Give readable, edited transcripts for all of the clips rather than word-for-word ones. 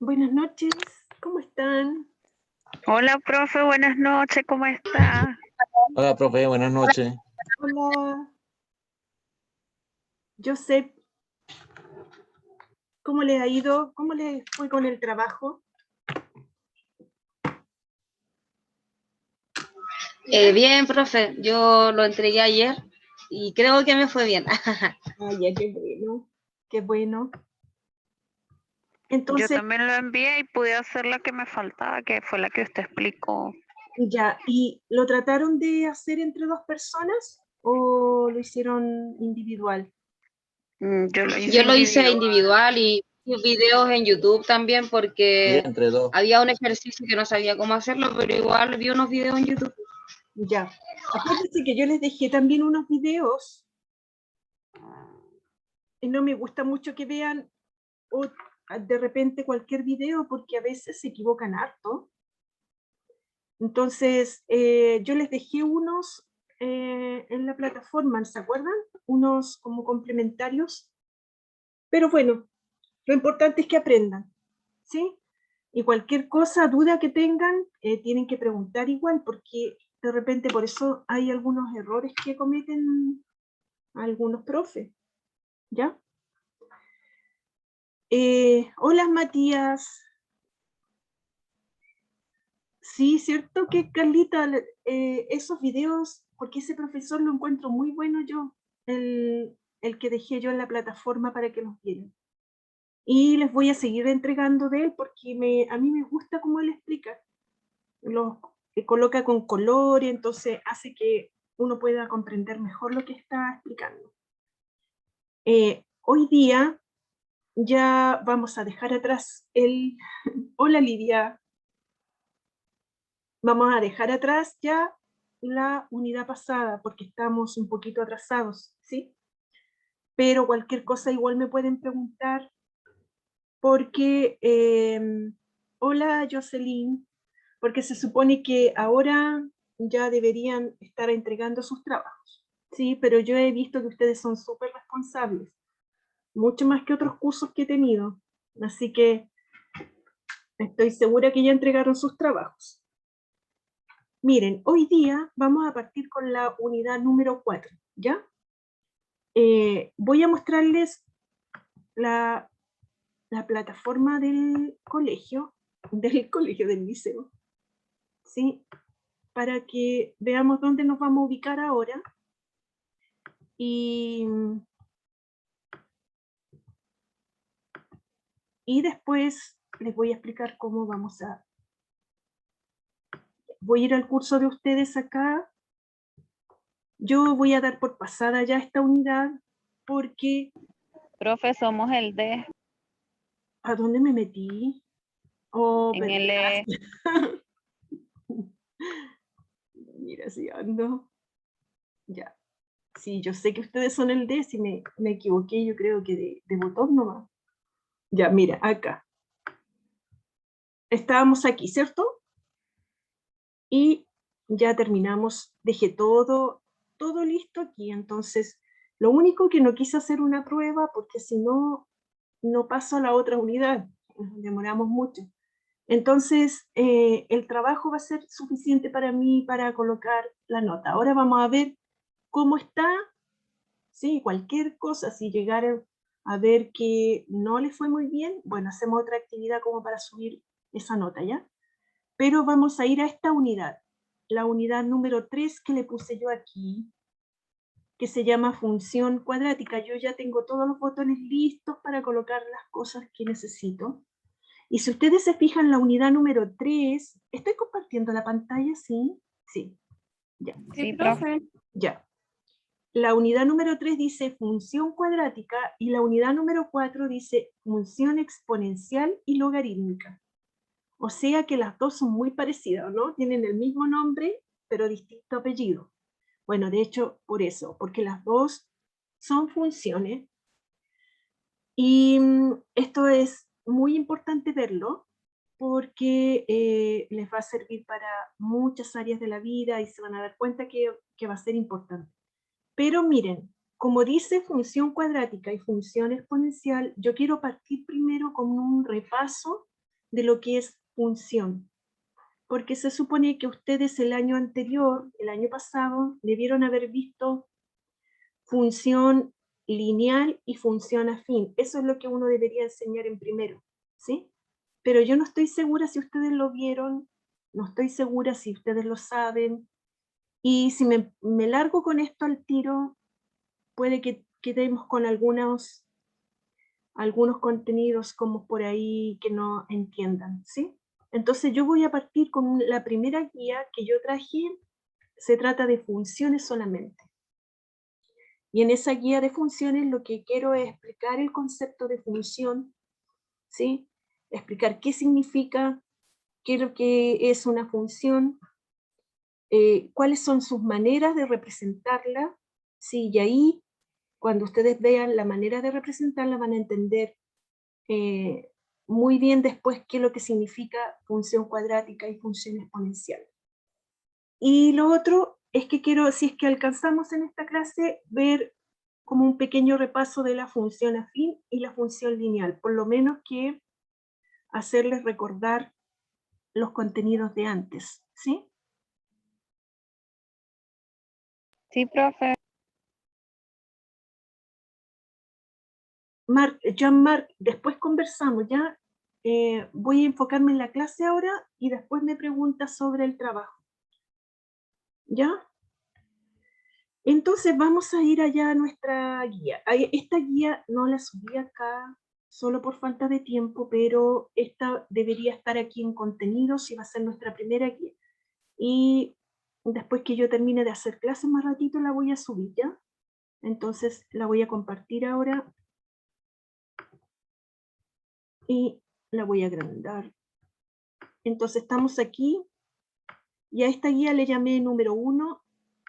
Buenas noches, ¿cómo están? Hola, profe, buenas noches, ¿cómo está? Hola, profe, buenas noches. Hola, Joseph, ¿cómo les ha ido? ¿Cómo les fue con el trabajo? Bien, profe, yo lo entregué ayer y creo que me fue bien. Ah, ya, qué bueno, qué bueno. Yo Entonces, también lo envié y pude hacer la que me faltaba, que fue la que usted explicó. ya, ¿y lo trataron de hacer entre dos personas o lo hicieron individual? Yo lo hice Yo lo hice individual. individual y videos en YouTube también Sí, porque entre dos. había un ejercicio que no sabía cómo hacerlo, pero igual vi unos videos en YouTube. Ya, acuérdense que yo les dejé también unos videos y no me gusta mucho que vean o de repente cualquier video porque a veces se equivocan harto. Entonces, yo les dejé unos en la plataforma, ¿se acuerdan? Unos como complementarios. Pero bueno, lo importante es que aprendan, ¿sí? Y cualquier cosa, duda que tengan, tienen que preguntar igual, porque de repente por eso hay algunos errores que cometen algunos profes, ¿ya? Hola Matías. Sí, cierto que Carlita, esos videos, porque ese profesor lo encuentro muy bueno yo, el que dejé yo en la plataforma para que los vieran. Y les voy a seguir entregando de él porque a mí me gusta cómo él explica. Los coloca con color y entonces hace que uno pueda comprender mejor lo que está explicando. Hoy día ya vamos a dejar atrás el... Hola Lidia. Vamos a dejar atrás ya la unidad pasada porque estamos un poquito atrasados, ¿sí? Pero cualquier cosa igual me pueden preguntar porque, hola Jocelyn, porque se supone que ahora ya deberían estar entregando sus trabajos, ¿sí? Pero yo he visto que ustedes son súper responsables, mucho más que otros cursos que he tenido, así que estoy segura que ya entregaron sus trabajos. Miren, hoy día vamos a partir con la unidad número 4, ¿ya? Voy a mostrarles la, la plataforma del liceo, ¿sí? Para que veamos dónde nos vamos a ubicar ahora. Y después les voy a explicar cómo vamos a... Voy a ir al curso de ustedes acá. Yo voy a dar por pasada ya esta unidad porque... Profe, somos el D ¿A dónde me metí? Oh, en pero el E. gracias. Mira, si ando. Ya. Sí, yo sé que ustedes son el D, si me equivoqué, yo creo que de botón nomás. Ya, mira, acá. Estábamos aquí, ¿cierto? Y ya terminamos, dejé todo listo aquí. Entonces, lo único que no quise hacer una prueba, porque si no, no paso a la otra unidad. Nos demoramos mucho. Entonces, el trabajo va a ser suficiente para mí para colocar la nota. Ahora vamos a ver cómo está. Sí, cualquier cosa, si llegaron a ver que no les fue muy bien, bueno, hacemos otra actividad como para subir esa nota, ¿ya? Pero vamos a ir a esta unidad, la unidad número 3 que le puse yo aquí, que se llama función cuadrática. Yo ya tengo todos los botones listos para colocar las cosas que necesito. Y si ustedes se fijan, la unidad número 3, ¿estoy compartiendo la pantalla? ¿Sí? Sí, ya. Sí, profe. Ya. La unidad número 3 dice función cuadrática y la unidad número 4 dice función exponencial y logarítmica. O sea que las dos son muy parecidas, ¿no? Tienen el mismo nombre, pero distinto apellido. Bueno, de hecho, por eso, porque las dos son funciones. Y esto es muy importante verlo porque les va a servir para muchas áreas de la vida y se van a dar cuenta que va a ser importante. Pero miren, como dice función cuadrática y función exponencial, yo quiero partir primero con un repaso de lo que es función. Porque se supone que ustedes el año anterior, el año pasado, debieron haber visto función lineal y función afín. Eso es lo que uno debería enseñar en primero, ¿sí? Pero yo no estoy segura si ustedes lo vieron, no estoy segura si ustedes lo saben, y si me largo con esto al tiro, puede que quedemos con algunos contenidos como por ahí que no entiendan, ¿sí? Entonces yo voy a partir con la primera guía que yo traje, se trata de funciones solamente. Y en esa guía de funciones lo que quiero es explicar el concepto de función, ¿sí? Explicar qué significa, qué es lo que es una función, cuáles son sus maneras de representarla, ¿sí? Y ahí, cuando ustedes vean la manera de representarla, van a entender muy bien después qué es lo que significa función cuadrática y función exponencial. Y lo otro es que quiero, si es que alcanzamos en esta clase, ver como un pequeño repaso de la función afín y la función lineal, por lo menos que hacerles recordar los contenidos de antes, ¿sí? Sí, profe. Jean-Marc, después conversamos, ¿ya? Voy a enfocarme en la clase ahora y después me preguntas sobre el trabajo, ¿ya? Entonces vamos a ir allá a nuestra guía. Esta guía no la subí acá solo por falta de tiempo, pero esta debería estar aquí en contenidos y va a ser nuestra primera guía. Y después que yo termine de hacer clases más ratito la voy a subir, ¿ya? Entonces la voy a compartir ahora y la voy a agrandar. Entonces estamos aquí y a esta guía le llamé número 1,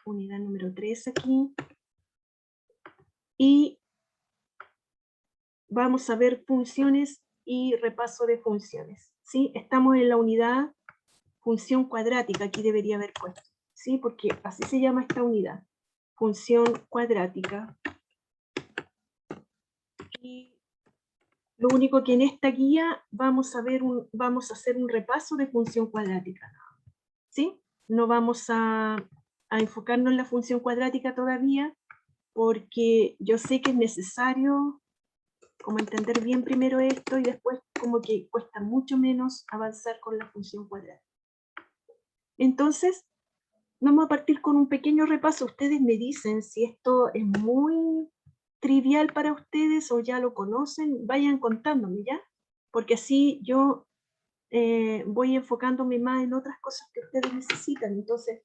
unidad número 3 aquí. Y vamos a ver funciones y repaso de funciones, ¿sí? Estamos en la unidad función cuadrática, aquí debería haber puesto, ¿sí? Porque así se llama esta unidad, función cuadrática. Y lo único que en esta guía vamos a hacer un repaso de función cuadrática, ¿sí? No vamos a enfocarnos en la función cuadrática todavía, porque yo sé que es necesario como entender bien primero esto y después como que cuesta mucho menos avanzar con la función cuadrática. Entonces, vamos a partir con un pequeño repaso. Ustedes me dicen si esto es muy trivial para ustedes o ya lo conocen, vayan contándome, ¿ya? Porque así yo voy enfocándome más en otras cosas que ustedes necesitan. Entonces,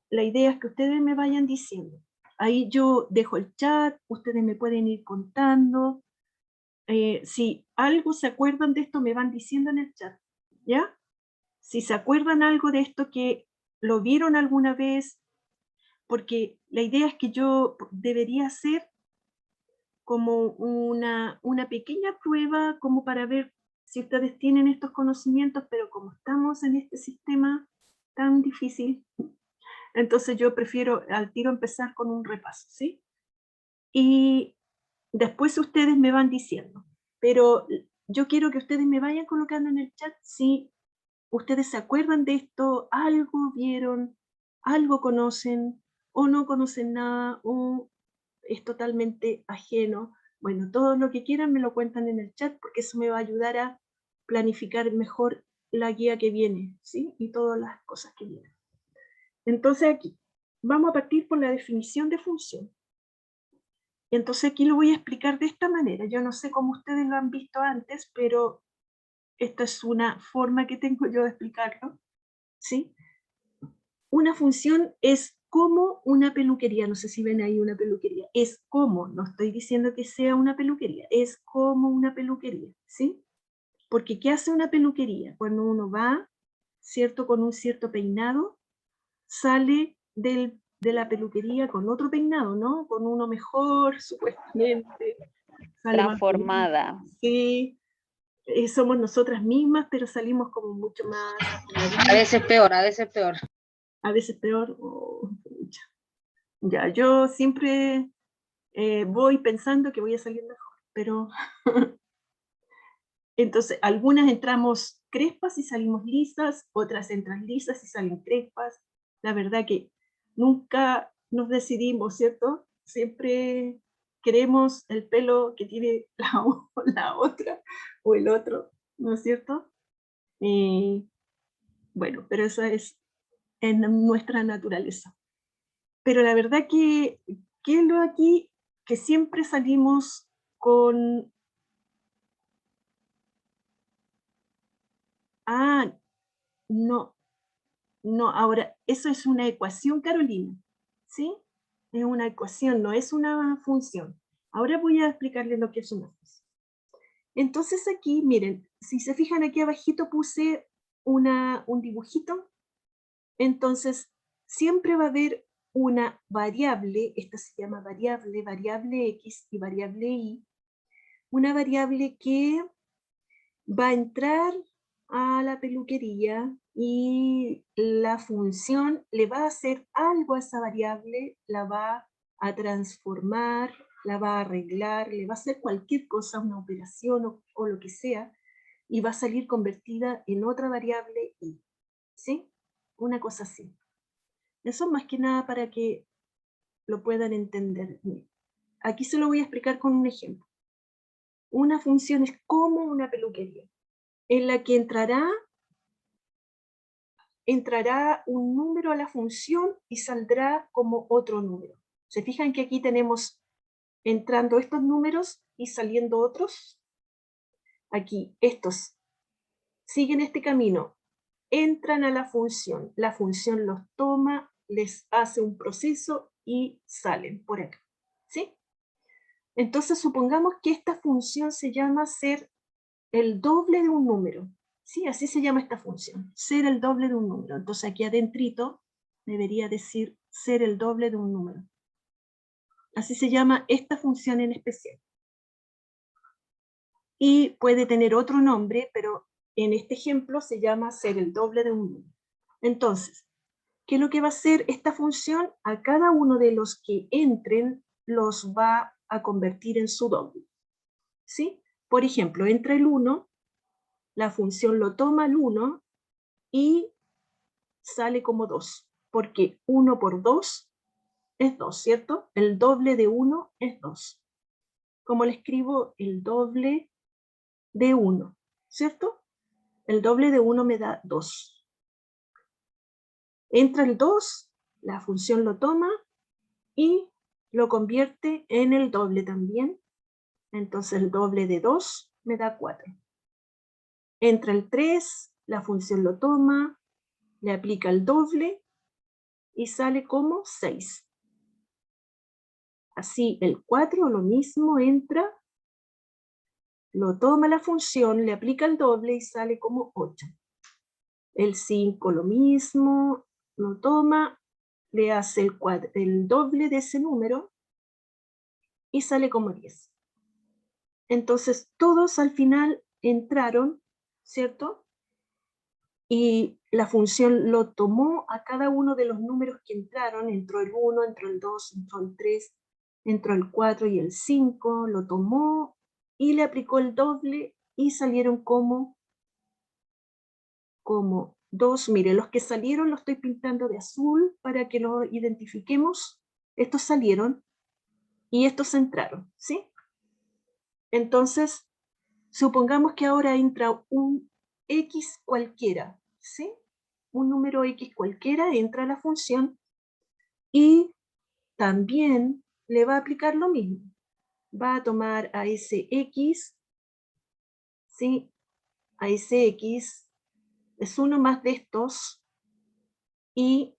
la idea es que ustedes me vayan diciendo. Ahí yo dejo el chat, ustedes me pueden ir contando. Si algo se acuerdan de esto, me van diciendo en el chat, ¿ya? Si se acuerdan algo de esto que lo vieron alguna vez, porque la idea es que yo debería hacer como una pequeña prueba como para ver si ustedes tienen estos conocimientos, pero como estamos en este sistema tan difícil, entonces yo prefiero al tiro empezar con un repaso, ¿sí? Y después ustedes me van diciendo, pero yo quiero que ustedes me vayan colocando en el chat si ustedes se acuerdan de esto, algo vieron, algo conocen, o no conocen nada, o es totalmente ajeno. Bueno, todo lo que quieran me lo cuentan en el chat, porque eso me va a ayudar a planificar mejor la guía que viene, ¿sí? Y todas las cosas que vienen. Entonces aquí, vamos a partir por la definición de función. Entonces aquí lo voy a explicar de esta manera. Yo no sé cómo ustedes lo han visto antes, pero esta es una forma que tengo yo de explicarlo, ¿sí? Una función es como una peluquería. No sé si ven ahí una peluquería. Es como, no estoy diciendo que sea una peluquería, es como una peluquería, ¿sí? Porque ¿qué hace una peluquería? Cuando uno va, ¿cierto? Con un cierto peinado, sale de la peluquería con otro peinado, ¿no? Con uno mejor, supuestamente. Sale más bonito. Transformada. Sí, somos nosotras mismas, pero salimos como mucho más. A veces peor, a veces peor. A veces peor. Oh, pucha. Ya, yo siempre voy pensando que voy a salir mejor, pero entonces algunas entramos crespas y salimos lisas, otras entran lisas y salen crespas. La verdad que nunca nos decidimos, ¿cierto? Siempre queremos el pelo que tiene la otra o el otro, ¿no es cierto? Bueno, pero eso es en nuestra naturaleza. Pero la verdad que es lo aquí que siempre salimos con... Ah, no, no, ahora, eso es una ecuación, Carolina, ¿sí? Es una ecuación, no es una función. Ahora voy a explicarles lo que es una función. Entonces aquí, miren, si se fijan aquí abajito puse un dibujito. Entonces, siempre va a haber una variable, esta se llama variable X y variable Y, una variable que va a entrar a la peluquería y la función le va a hacer algo a esa variable, la va a transformar, la va a arreglar, le va a hacer cualquier cosa, una operación o lo que sea, y va a salir convertida en otra variable Y, ¿sí? Una cosa así. Eso más que nada para que lo puedan entender. Aquí se lo voy a explicar con un ejemplo. Una función es como una peluquería, en la que entrará un número a la función y saldrá como otro número. ¿Se fijan que aquí tenemos entrando estos números y saliendo otros? Aquí estos siguen este camino, entran a la función los toma, les hace un proceso y salen por acá, ¿sí? Entonces supongamos que esta función se llama ser el doble de un número, ¿sí? Así se llama esta función, ser el doble de un número. Entonces aquí adentrito debería decir ser el doble de un número. Así se llama esta función en especial. Y puede tener otro nombre, pero en este ejemplo se llama ser el doble de un número. Entonces, ¿qué es lo que va a hacer esta función? A cada uno de los que entren los va a convertir en su doble, ¿sí? Por ejemplo, entra el 1, la función lo toma el 1 y sale como 2, porque 1 por 2 es 2, ¿cierto? El doble de 1 es 2. ¿Cómo le escribo? El doble de 1, ¿cierto? El doble de 1 me da 2. Entra el 2, la función lo toma y lo convierte en el doble también. Entonces el doble de 2 me da 4. Entra el 3, la función lo toma, le aplica el doble y sale como 6. Así el 4 lo mismo, entra, lo toma la función, le aplica el doble y sale como 8. El 5 lo mismo, lo toma, le hace el doble de ese número y sale como 10. Entonces todos al final entraron, ¿cierto? Y la función lo tomó a cada uno de los números que entraron, entró el 1, entró el 2, entró el 3, entró el 4 y el 5, lo tomó y le aplicó el doble y salieron como 2. Mire, los que salieron los estoy pintando de azul para que los identifiquemos. Estos salieron y estos entraron, ¿sí? Entonces, supongamos que ahora entra un X cualquiera, ¿sí? Un número X cualquiera entra a la función y también le va a aplicar lo mismo. Va a tomar a ese X, ¿sí? A ese X, es uno más de estos, y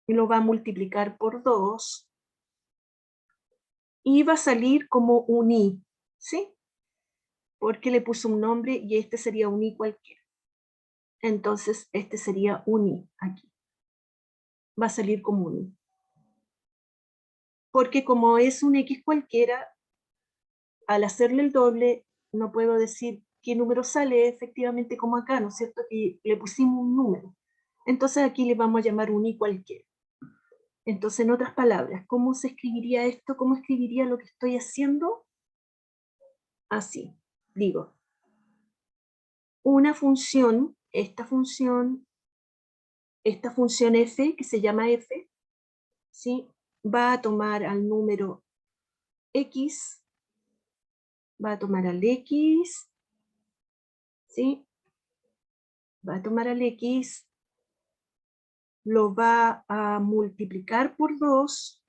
lo va a multiplicar por 2, y va a salir como un Y, ¿sí? Porque le puso un nombre y este sería un Y cualquiera. Entonces este sería un Y aquí. Va a salir como un Y. Porque como es un X cualquiera, al hacerle el doble, no puedo decir qué número sale efectivamente como acá, ¿no es cierto? Que le pusimos un número. Entonces aquí le vamos a llamar un Y cualquiera. Entonces, en otras palabras, ¿cómo se escribiría esto? ¿Cómo escribiría lo que estoy haciendo? Así, digo, una función, esta función f, que se llama f, ¿sí? Va a tomar al número x, va a tomar al x, ¿sí? Va a tomar al x, lo va a multiplicar por 2,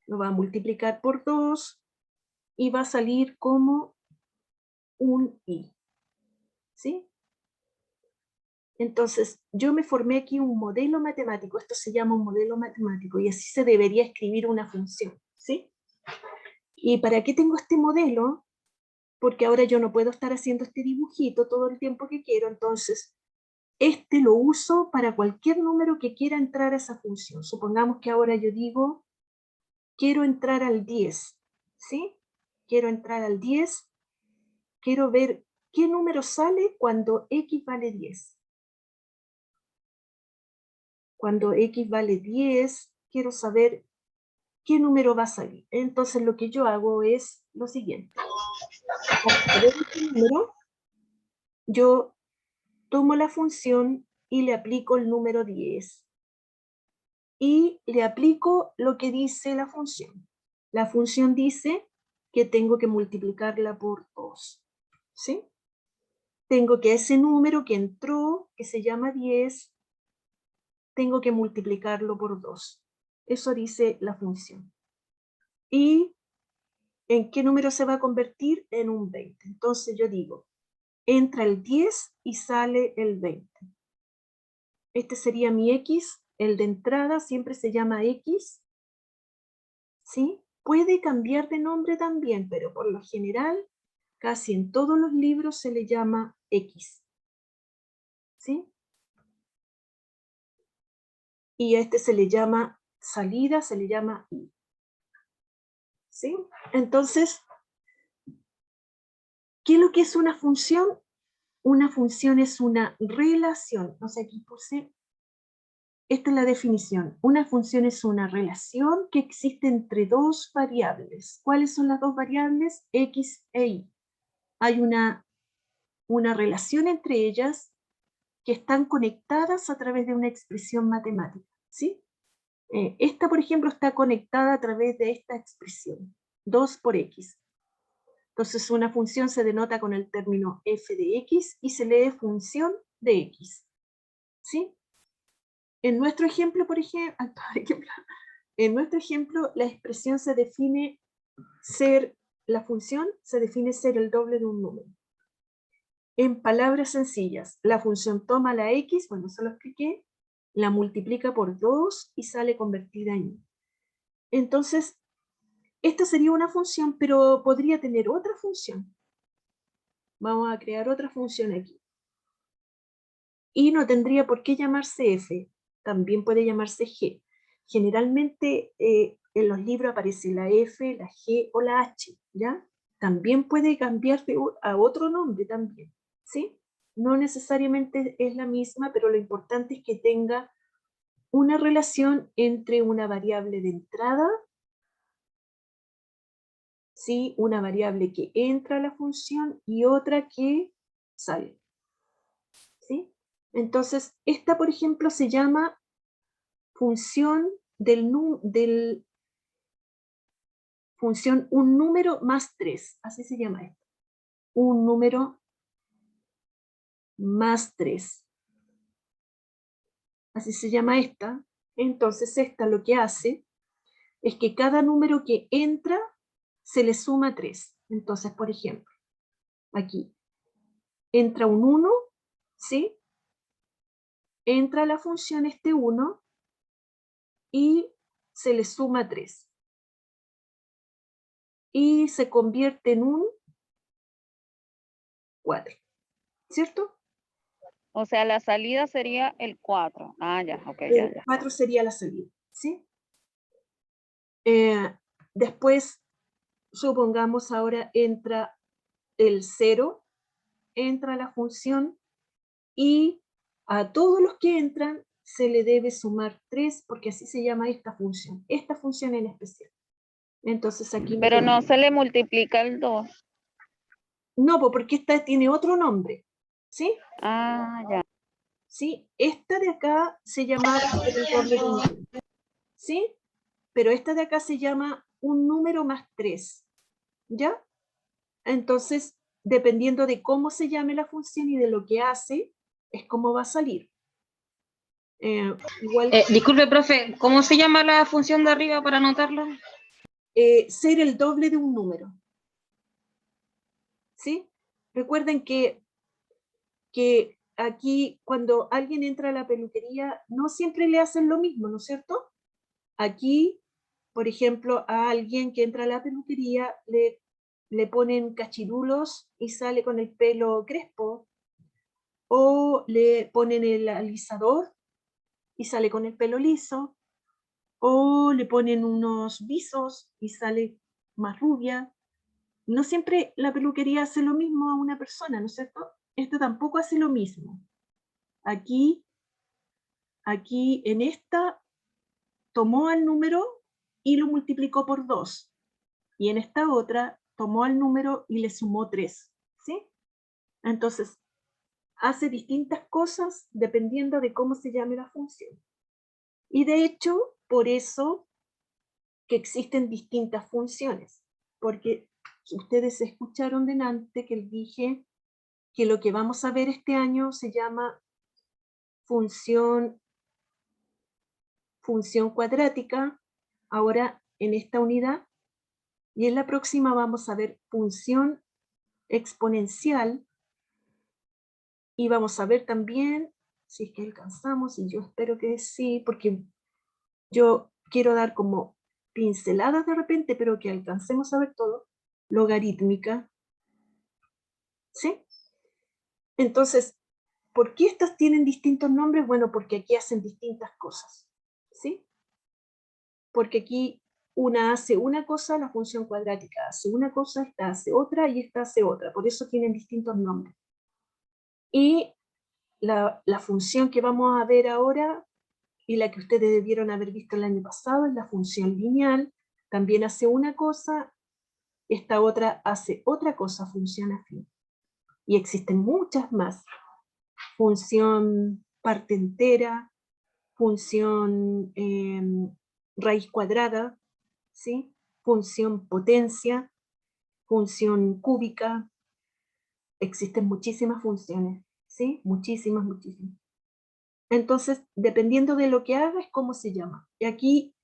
lo va a multiplicar por 2 y va a salir como un i, ¿sí? Entonces, yo me formé aquí un modelo matemático, esto se llama un modelo matemático, y así se debería escribir una función, ¿sí? ¿Y para qué tengo este modelo? Porque ahora yo no puedo estar haciendo este dibujito todo el tiempo que quiero, entonces este lo uso para cualquier número que quiera entrar a esa función. Supongamos que ahora yo digo, quiero entrar al 10, ¿sí? Quiero entrar al 10, quiero ver qué número sale cuando x vale 10. Cuando x vale 10, quiero saber qué número va a salir. Entonces lo que yo hago es lo siguiente. Para saber este número, yo tomo la función y le aplico el número 10. Y le aplico lo que dice la función. La función dice que tengo que multiplicarla por 2. ¿Sí? Tengo que ese número que entró, que se llama 10, tengo que multiplicarlo por 2. Eso dice la función. ¿Y en qué número se va a convertir? En un 20. Entonces yo digo, entra el 10 y sale el 20. Este sería mi x, el de entrada siempre se llama x, ¿sí? Puede cambiar de nombre también, pero por lo general, casi en todos los libros se le llama x, ¿sí? Y a este se le llama salida, se le llama y, ¿sí? Entonces, ¿qué es lo que es una función? Una función es una relación. O sea, aquí puse, esta es la definición. Una función es una relación que existe entre dos variables. ¿Cuáles son las dos variables? X e y. Hay una relación entre ellas que están conectadas a través de una expresión matemática, ¿sí? Esta, por ejemplo, está conectada a través de esta expresión, 2 por x. Entonces una función se denota con el término f de x y se lee función de x, ¿sí? En nuestro ejemplo, en nuestro ejemplo, la expresión se define ser, la función se define ser el doble de un número. En palabras sencillas, la función toma la x, bueno, eso lo expliqué, la multiplica por 2 y sale convertida en y. Entonces, esta sería una función, pero podría tener otra función. Vamos a crear otra función aquí. Y no tendría por qué llamarse f, también puede llamarse g. Generalmente en los libros aparece la f, la g o la h, ¿ya? También puede cambiar a otro nombre también, ¿sí? No necesariamente es la misma, pero lo importante es que tenga una relación entre una variable de entrada, ¿sí? Una variable que entra a la función y otra que sale, ¿sí? Entonces, esta, por ejemplo, se llama función función un número más 3, así se llama esto. Un número más 3. Así se llama esta. Entonces esta lo que hace es que cada número que entra se le suma 3. Entonces, por ejemplo, aquí entra un 1, ¿sí? Entra la función este 1 y se le suma 3. Y se convierte en un 4, ¿cierto? O sea, la salida sería el 4. Ah, ya, ok, ya, El ya. 4 sería la salida, ¿sí? Después, supongamos ahora entra el 0, entra la función y a todos los que entran se le debe sumar 3 porque así se llama esta función en especial. Entonces aquí Pero no se le multiplica el 2. No, porque esta tiene otro nombre, ¿sí? Ah, ya. ¿Sí? Esta de acá se llamaba el doble de un número, ¿sí? Pero esta de acá se llama un número más 3, ¿ya? Entonces, dependiendo de cómo se llame la función y de lo que hace, es cómo va a salir. Igual Disculpe, profe, ¿cómo se llama la función de arriba para anotarlo? ser el doble de un número, ¿sí? Recuerden que aquí cuando alguien entra a la peluquería no siempre le hacen lo mismo, ¿no es cierto? Aquí, por ejemplo, a alguien que entra a la peluquería le ponen cachirulos y sale con el pelo crespo, o le ponen el alisador y sale con el pelo liso, o le ponen unos visos y sale más rubia. No siempre la peluquería hace lo mismo a una persona, ¿no es cierto? Esto tampoco hace lo mismo. Aquí en esta tomó al número y lo multiplicó por 2. Y en esta otra tomó al número y le sumó 3. ¿Sí? Entonces, hace distintas cosas dependiendo de cómo se llame la función. Y de hecho, por eso que existen distintas funciones. Porque ustedes escucharon delante que dije que lo que vamos a ver este año se llama función cuadrática, ahora en esta unidad, y en la próxima vamos a ver función exponencial, y vamos a ver también, si es que alcanzamos, y yo espero que sí, porque yo quiero dar como pinceladas de repente, pero que alcancemos a ver todo, logarítmica, ¿sí? Entonces, ¿por qué estas tienen distintos nombres? Bueno, porque aquí hacen distintas cosas, ¿sí? Porque aquí una hace una cosa, la función cuadrática hace una cosa, esta hace otra y esta hace otra, por eso tienen distintos nombres. Y la función que vamos a ver ahora, y la que ustedes debieron haber visto el año pasado, es la función lineal, también hace una cosa, esta otra hace otra cosa, función afín. Y existen muchas más. Función parte entera, función raíz cuadrada, ¿sí? Función potencia, función cúbica, existen muchísimas funciones, ¿sí? Muchísimas. Entonces, dependiendo de lo que haga, es cómo se llama. Y aquí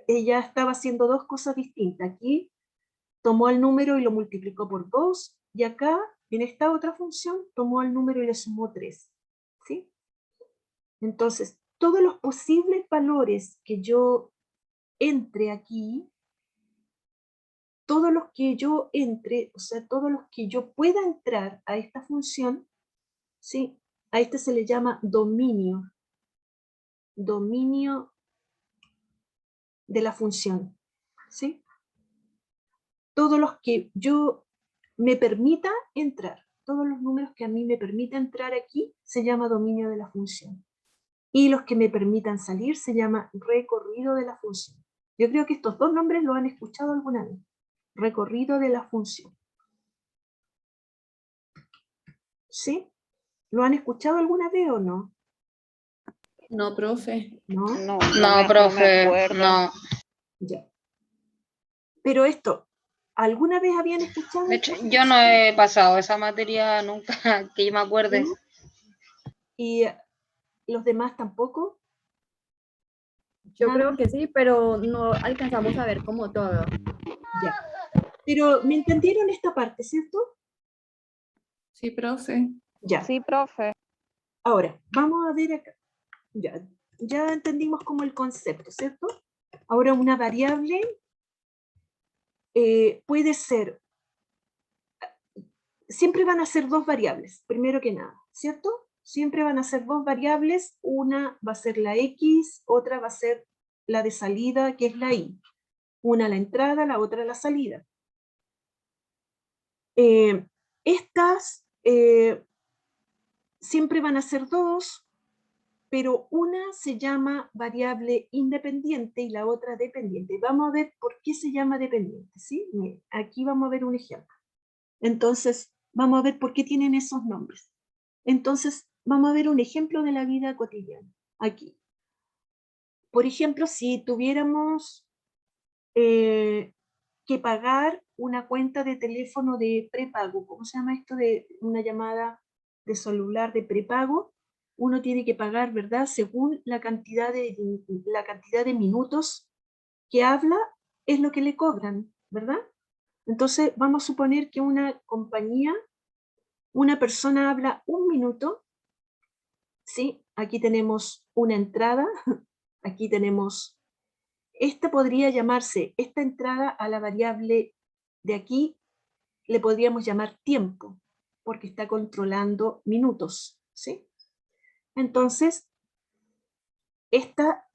ella estaba haciendo dos cosas distintas. Aquí tomó el número y lo multiplicó por 2, y acá, en esta otra función, tomó el número y le sumó 3, ¿sí? Entonces, todos los posibles valores que yo entre aquí, todos los que yo entre, o sea, todos los que yo pueda entrar a esta función, ¿sí? A este se le llama dominio de la función, ¿sí? Todos los que yo me permita entrar, todos los números que a mí me permita entrar aquí, se llama dominio de la función. Y los que me permitan salir se llama recorrido de la función. Yo creo que estos dos nombres lo han escuchado alguna vez. Recorrido de la función. ¿Sí? ¿Lo han escuchado alguna vez o no? No, profe. ¿No? No, No, me profe, acuerdo. no. Ya. Pero esto, ¿alguna vez habían escuchado? De hecho, yo no he pasado esa materia nunca, que yo me acuerde. ¿No? ¿Y los demás tampoco? Yo Nada. creo que sí, pero no alcanzamos a ver como todo. Ya. Pero me entendieron esta parte, ¿cierto? Sí, profe. Ya. Sí, profe. Ahora, vamos a ver acá. Ya entendimos como el concepto, ¿cierto? Ahora una variable puede ser, siempre van a ser dos variables, primero que nada, ¿cierto? Siempre van a ser dos variables, una va a ser la X, otra va a ser la de salida, que es la Y. Una la entrada, la otra la salida. Estas siempre van a ser dos, pero una se llama variable independiente y la otra dependiente. Vamos a ver por qué se llama dependiente, ¿sí? Aquí vamos a ver un ejemplo. Entonces, vamos a ver por qué tienen esos nombres. Entonces, vamos a ver un ejemplo de la vida cotidiana, aquí. Por ejemplo, si tuviéramos que pagar una cuenta de teléfono de prepago, ¿cómo se llama esto de una llamada de celular de prepago? Uno tiene que pagar, ¿verdad? Según la cantidad de minutos que habla, es lo que le cobran, ¿verdad? Entonces, vamos a suponer que una compañía, una persona habla 1 minuto, ¿sí? Aquí tenemos una entrada, aquí tenemos, esta podría llamarse, esta entrada a la variable de aquí, le podríamos llamar tiempo, porque está controlando minutos, ¿sí? Entonces, esta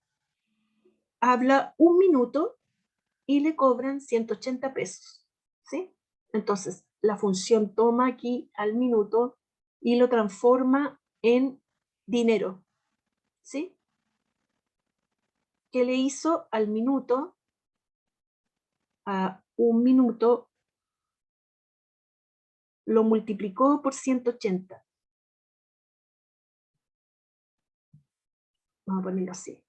habla 1 minuto y le cobran 180 pesos, ¿sí? Entonces, la función toma aquí al minuto y lo transforma en dinero, ¿sí? ¿Qué le hizo al minuto? A 1 minuto lo multiplicó por 180. Vamos a ponerlo así.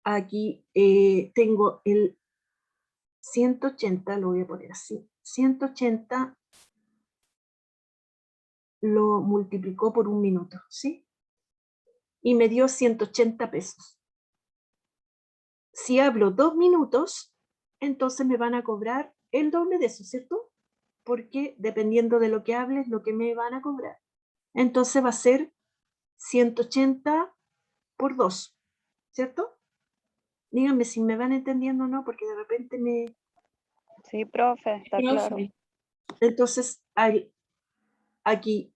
Aquí tengo el 180, lo voy a poner así. 180 lo multiplicó por 1 minuto, ¿sí? Y me dio 180 pesos. Si hablo 2 minutos, entonces me van a cobrar el doble de eso, ¿cierto? Porque dependiendo de lo que hables, lo que me van a cobrar. Entonces va a ser 180 por 2, ¿cierto? Díganme si me van entendiendo o no, porque de repente me... Sí, profe, está claro. Profe. Entonces, aquí,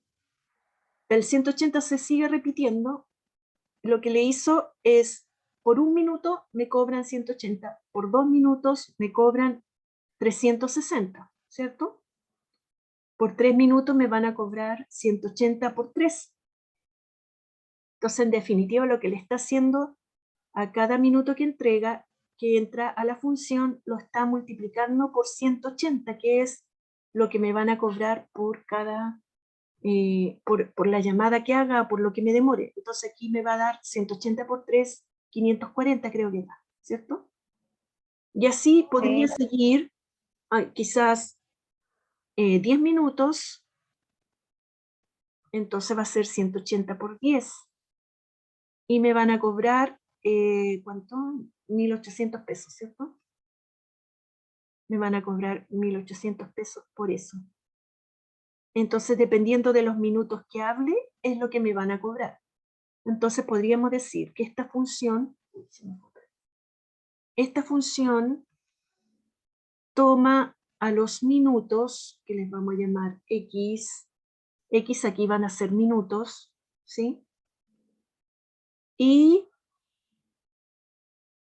el 180 se sigue repitiendo. Lo que le hizo es, por 1 minuto me cobran 180, por 2 minutos me cobran 360, ¿cierto? Por 3 minutos me van a cobrar 180 por 3. Entonces, en definitiva, lo que le está haciendo a cada minuto que entrega, que entra a la función, lo está multiplicando por 180, que es lo que me van a cobrar por cada, por la llamada que haga, por lo que me demore. Entonces aquí me va a dar 180 por 3, 540 creo que da, ¿cierto? Y así podría seguir, quizás 10 minutos, entonces va a ser 180 por 10. Y me van a cobrar, ¿cuánto? 1.800 pesos, ¿cierto? Me van a cobrar 1.800 pesos por eso. Entonces, dependiendo de los minutos que hable, es lo que me van a cobrar. Entonces, podríamos decir que esta función toma a los minutos, que les vamos a llamar X aquí van a ser minutos, ¿sí? Y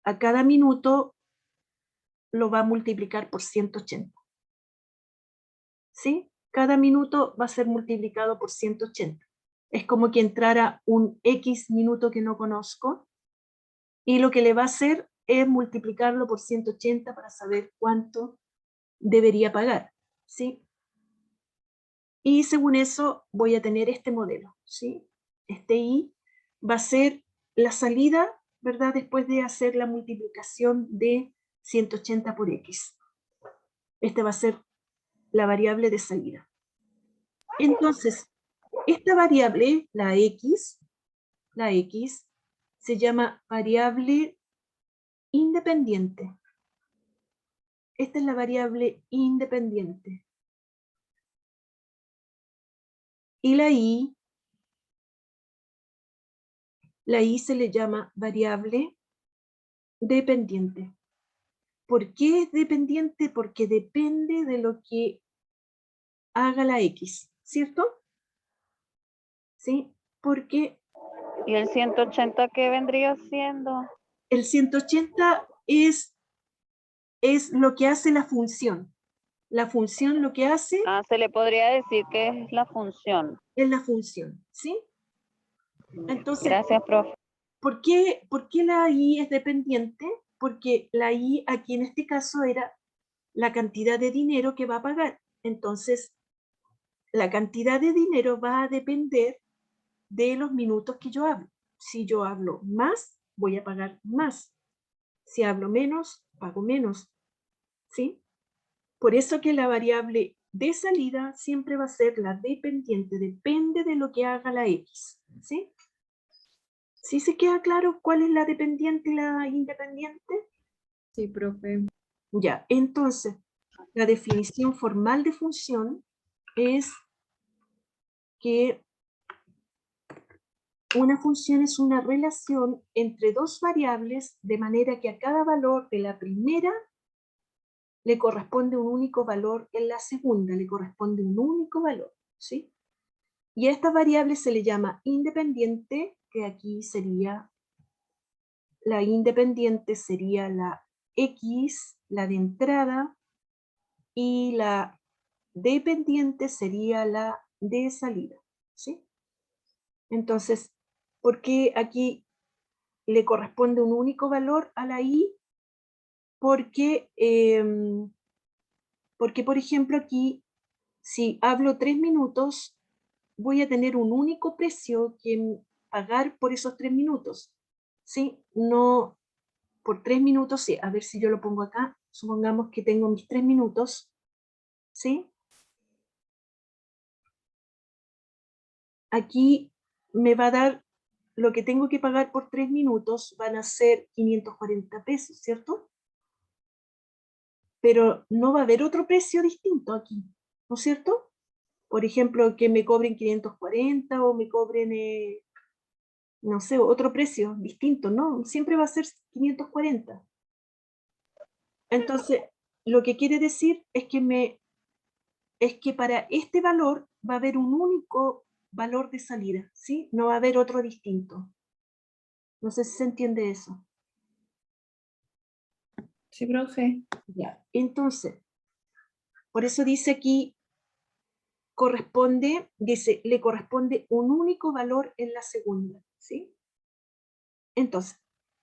a cada minuto lo va a multiplicar por 180. ¿Sí? Cada minuto va a ser multiplicado por 180. Es como que entrara un X minuto que no conozco, y lo que le va a hacer es multiplicarlo por 180 para saber cuánto debería pagar, ¿sí? Y según eso voy a tener este modelo, ¿sí? Este I va a ser la salida, ¿verdad? Después de hacer la multiplicación de 180 por X. Este va a ser la variable de salida. Entonces, esta variable, la X, se llama variable independiente. Esta es la variable independiente. Y la I se le llama variable dependiente. ¿Por qué es dependiente? Porque depende de lo que haga la X, ¿cierto? ¿Sí? Porque ¿Y el 180 qué vendría siendo? el 180 es lo que hace la función. La función lo que hace Se le podría decir que es la función. es la función, ¿sí? Entonces, Gracias, profe. ¿por qué la I es dependiente? Porque la I aquí en este caso era la cantidad de dinero que va a pagar. Entonces, la cantidad de dinero va a depender de los minutos que yo hablo. Si yo hablo más, voy a pagar más. Si hablo menos, pago menos. ¿Sí? Por eso que la variable de salida siempre va a ser la dependiente, depende de lo que haga la X. ¿Sí? ¿Sí se queda claro cuál es la dependiente y la independiente? Sí, profe. Ya, entonces, la definición formal de función es que una función es una relación entre dos variables de manera que a cada valor de la primera le corresponde un único valor, en la segunda le corresponde un único valor, ¿sí? Y a esta variable se le llama independiente, que aquí sería, la independiente sería la X, la de entrada, y la dependiente sería la de salida, ¿sí? Entonces, ¿por qué aquí le corresponde un único valor a la I? Porque, por ejemplo, aquí, si hablo 3 minutos, voy a tener un único precio que pagar por esos 3 minutos, ¿sí? No por 3 minutos, sí. A ver si yo lo pongo acá. Supongamos que tengo mis 3 minutos, ¿sí? Aquí me va a dar lo que tengo que pagar por 3 minutos, van a ser 540 pesos, ¿cierto? Pero no va a haber otro precio distinto aquí, ¿no es cierto? Por ejemplo, que me cobren 540 o me cobren, no sé, otro precio distinto, ¿no? Siempre va a ser 540. Entonces, lo que quiere decir es que para este valor va a haber un único valor de salida, ¿sí? No va a haber otro distinto. No sé si se entiende eso. Sí, profe. Ya. Entonces, por eso dice aquí, le corresponde un único valor en la segunda, ¿sí? Entonces,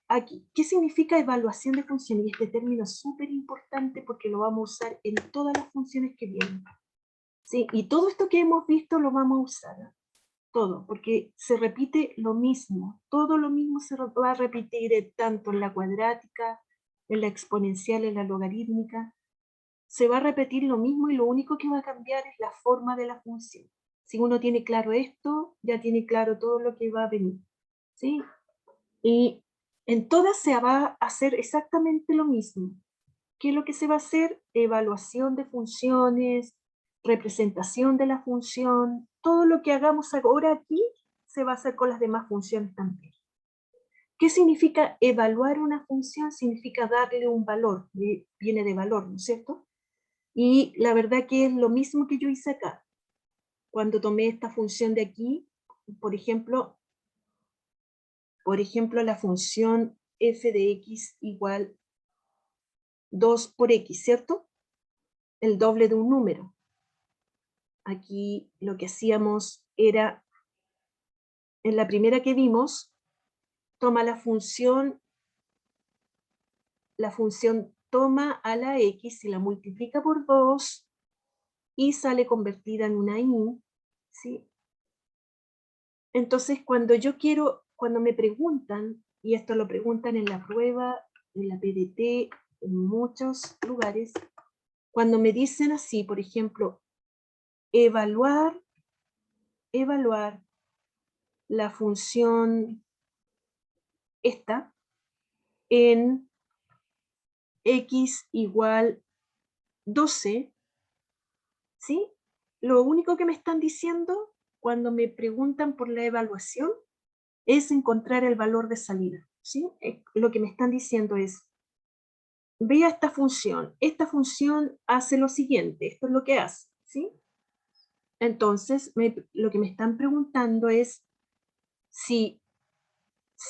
aquí, ¿qué significa evaluación de funciones? Y este término es súper importante porque lo vamos a usar en todas las funciones que vienen, ¿sí? Y todo esto que hemos visto lo vamos a usar, todo, porque se repite lo mismo, todo lo mismo se va a repetir tanto en la cuadrática, en la exponencial, en la logarítmica, se va a repetir lo mismo y lo único que va a cambiar es la forma de la función. Si uno tiene claro esto, ya tiene claro todo lo que va a venir, ¿sí? Y en todas se va a hacer exactamente lo mismo. ¿Qué es lo que se va a hacer? Evaluación de funciones, representación de la función, todo lo que hagamos ahora aquí se va a hacer con las demás funciones también. ¿Qué significa evaluar una función? Significa darle un valor, viene de valor, ¿no es cierto? Y la verdad que es lo mismo que yo hice acá. Cuando tomé esta función de aquí, por ejemplo, la función f de x igual 2 por x, ¿cierto? El doble de un número. Aquí lo que hacíamos era, en la primera que vimos, toma la función toma a la x y la multiplica por 2 y sale convertida en una y, ¿sí? Entonces, cuando me preguntan, y esto lo preguntan en la prueba, en la PDT, en muchos lugares, cuando me dicen así, por ejemplo, evaluar la función esta en x igual 12, ¿sí? Lo único que me están diciendo cuando me preguntan por la evaluación es encontrar el valor de salida, ¿sí? Lo que me están diciendo es, vea esta función hace lo siguiente, esto es lo que hace, ¿sí? Entonces, lo que me están preguntando es si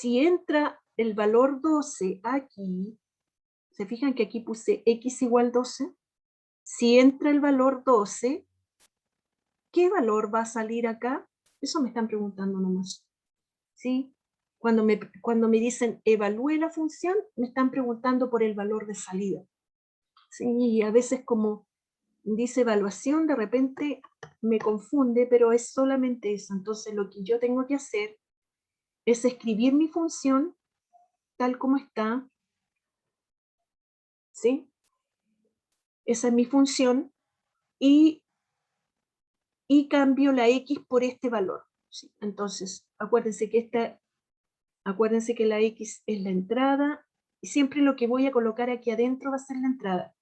entra el valor 12 aquí, ¿se fijan que aquí puse x igual 12? Si entra el valor 12, ¿qué valor va a salir acá? Eso me están preguntando nomás, ¿sí? Cuando me dicen evalúe la función, me están preguntando por el valor de salida. Sí, y a veces como dice evaluación, de repente me confunde, pero es solamente eso. Entonces lo que yo tengo que hacer es escribir mi función tal como está, ¿sí? Esa es mi función y cambio la X por este valor, ¿sí? Entonces, acuérdense que la X es la entrada y siempre lo que voy a colocar aquí adentro va a ser la entrada,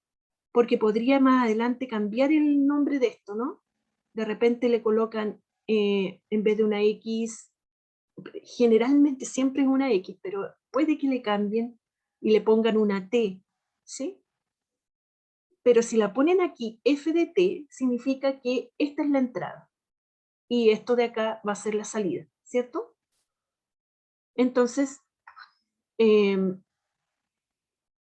porque podría más adelante cambiar el nombre de esto, ¿no? De repente le colocan, en vez de una X, generalmente siempre es una X, pero puede que le cambien y le pongan una T, ¿sí? Pero si la ponen aquí f de t, significa que esta es la entrada y esto de acá va a ser la salida, ¿cierto? Entonces,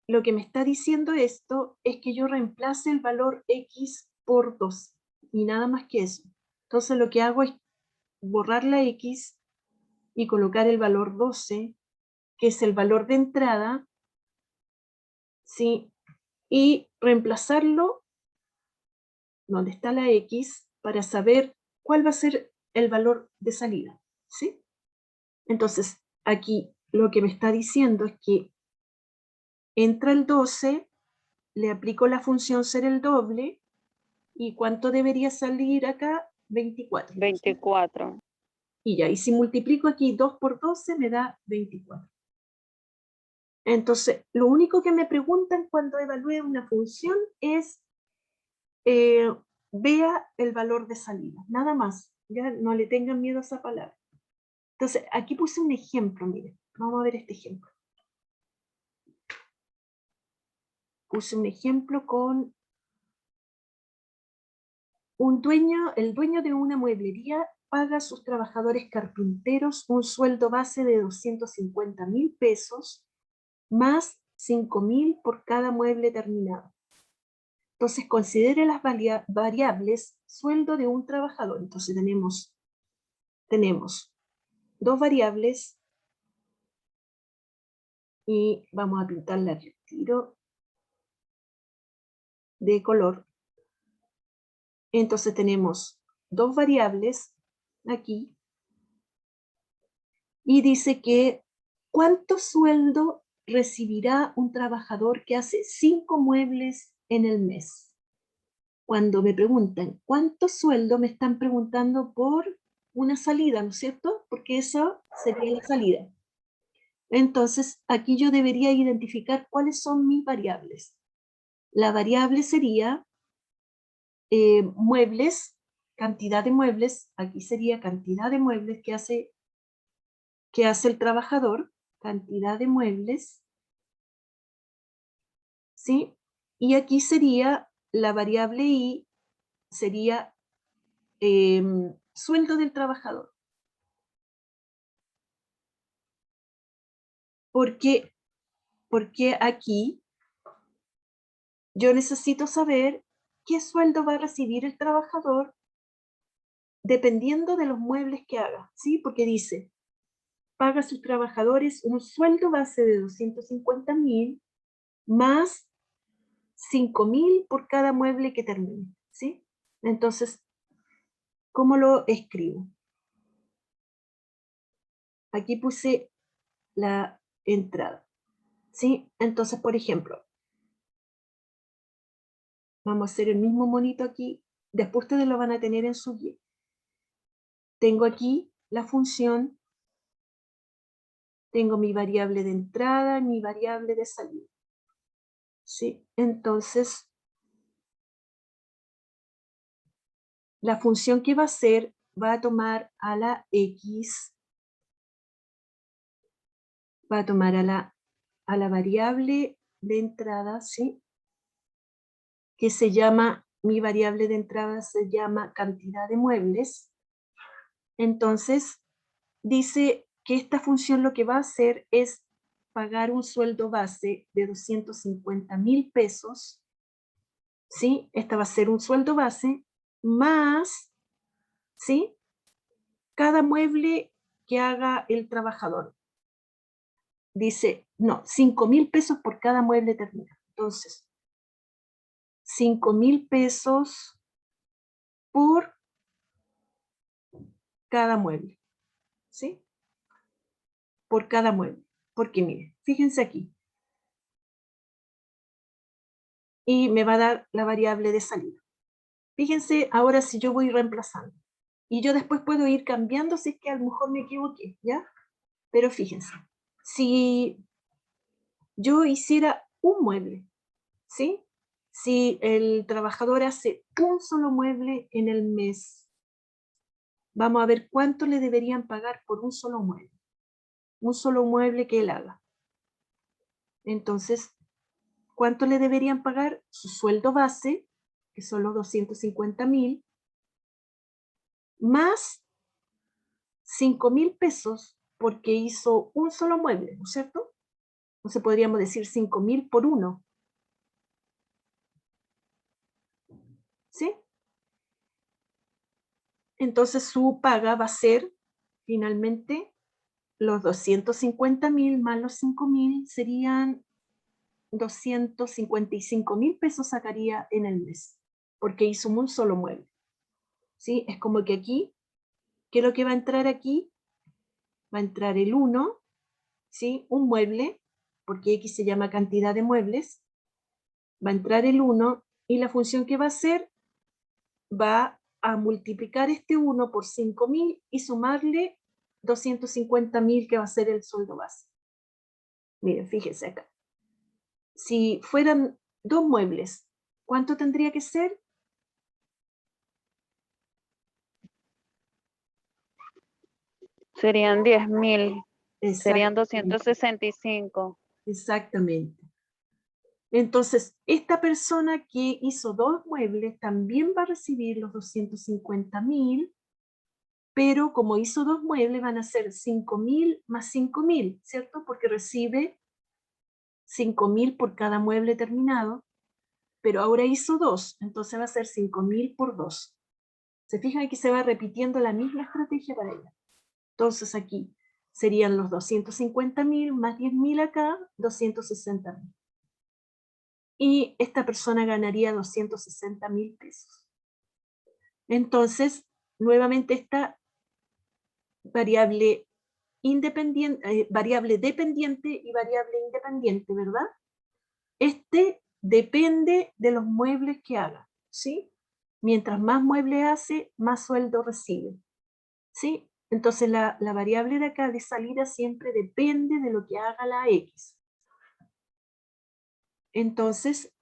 lo que me está diciendo esto es que yo reemplace el valor x por 2 y nada más que eso. Entonces lo que hago es borrar la x y colocar el valor 12, que es el valor de entrada, ¿sí? Y reemplazarlo donde está la x para saber cuál va a ser el valor de salida, ¿sí? Entonces, aquí lo que me está diciendo es que entra el 12, le aplico la función ser el doble, ¿y cuánto debería salir acá? 24. 24. Y ya, y si multiplico aquí 2 por 12 me da 24. Entonces, lo único que me preguntan cuando evalúe una función es vea el valor de salida, nada más. Ya no le tengan miedo a esa palabra. Entonces, aquí puse un ejemplo, miren. Vamos a ver este ejemplo. Puse un ejemplo con el dueño de una mueblería paga a sus trabajadores carpinteros un sueldo base de 250.000 pesos más 5.000 por cada mueble terminado. Entonces considere las variables sueldo de un trabajador. Entonces tenemos dos variables y vamos a pintarla al tiro de color. Entonces tenemos dos variables aquí y dice que ¿cuánto sueldo recibirá un trabajador que hace 5 muebles en el mes? Cuando me preguntan cuánto sueldo, me están preguntando por una salida, ¿no es cierto? Porque eso sería la salida. Entonces, aquí yo debería identificar cuáles son mis variables. La variable sería muebles, cantidad de muebles, aquí sería cantidad de muebles que hace el trabajador, cantidad de muebles, ¿sí? Y aquí sería la variable I, sería sueldo del trabajador. Porque aquí yo necesito saber qué sueldo va a recibir el trabajador dependiendo de los muebles que haga, ¿sí? Porque dice, paga a sus trabajadores un sueldo base de 250.000 más 5.000 por cada mueble que termine, ¿sí? Entonces, ¿cómo lo escribo? Aquí puse la entrada, ¿sí? Entonces, por ejemplo, vamos a hacer el mismo monito aquí, después ustedes lo van a tener en su guía. Tengo aquí la función, tengo mi variable de entrada, mi variable de salida, ¿sí? Entonces, la función que va a hacer va a tomar a la X, va a tomar a la variable de entrada, ¿sí? Que se llama, mi variable de entrada se llama cantidad de muebles. Entonces, dice que esta función lo que va a hacer es pagar un sueldo base de 250.000 pesos, ¿sí? Esta va a ser un sueldo base, más, ¿sí? Cada mueble que haga el trabajador. Dice, no, 5.000 pesos por cada mueble terminado. Entonces, 5.000 pesos por cada mueble, ¿sí? Por cada mueble. Porque miren, fíjense aquí. Y me va a dar la variable de salida. Fíjense ahora si yo voy reemplazando. Y yo después puedo ir cambiando si es que a lo mejor me equivoqué, ¿ya? Pero fíjense, si yo hiciera un mueble, ¿sí? Si el trabajador hace un solo mueble en el mes, vamos a ver cuánto le deberían pagar por un solo mueble. Un solo mueble que él haga. Entonces, ¿cuánto le deberían pagar? Su sueldo base, que son los 250.000, más 5.000 pesos porque hizo un solo mueble, ¿no es cierto? Entonces podríamos decir 5.000 por uno. ¿Sí? Entonces su paga va a ser, finalmente, los 250.000 más los 5.000 serían 255.000 pesos sacaría en el mes, porque hizo un solo mueble. ¿Sí? Es como que aquí, ¿qué es lo que va a entrar aquí? Va a entrar el 1, ¿sí? Un mueble, porque X se llama cantidad de muebles, va a entrar el 1 y la función que va a hacer va a multiplicar este 1 por 5.000 y sumarle 250.000 que va a ser el sueldo base. Miren, fíjense acá. Si fueran 2 muebles, ¿cuánto tendría que ser? Serían 10.000. Serían Exactamente. 265. Exactamente. Entonces, esta persona que hizo 2 muebles también va a recibir los 250.000, pero como hizo 2 muebles van a ser 5.000 más 5.000, ¿cierto? Porque recibe 5.000 por cada mueble terminado, pero ahora hizo 2, entonces va a ser 5.000 por 2. Se fijan que se va repitiendo la misma estrategia para ella. Entonces aquí serían los 250.000 más 10.000 acá, 260.000. Y esta persona ganaría 260.000 pesos. Entonces, nuevamente esta variable independiente, variable dependiente y variable independiente, ¿verdad? Este depende de los muebles que haga, ¿sí? Mientras más muebles hace, más sueldo recibe, ¿sí? Entonces la variable de acá de salida siempre depende de lo que haga la X. Entonces,